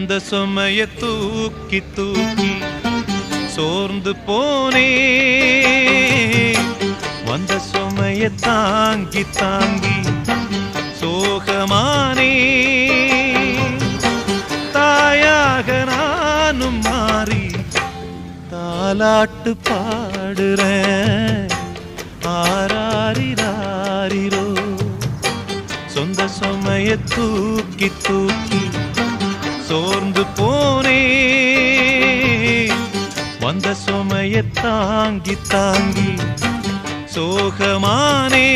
இந்த சுமைய தூக்கி தூக்கி சோர்ந்து போனே, வந்த சுமைய தாங்கி தாங்கி சோகமானே. தாயாக நானும் மாறி தாலாட்டு பாடுறேன். ஆராரிராரிரோ சொந்த சுமைய தூக்கி தூக்கி சோர்ந்து போனே, வந்த சுமைய தாங்கி தாங்கி சோகமானே.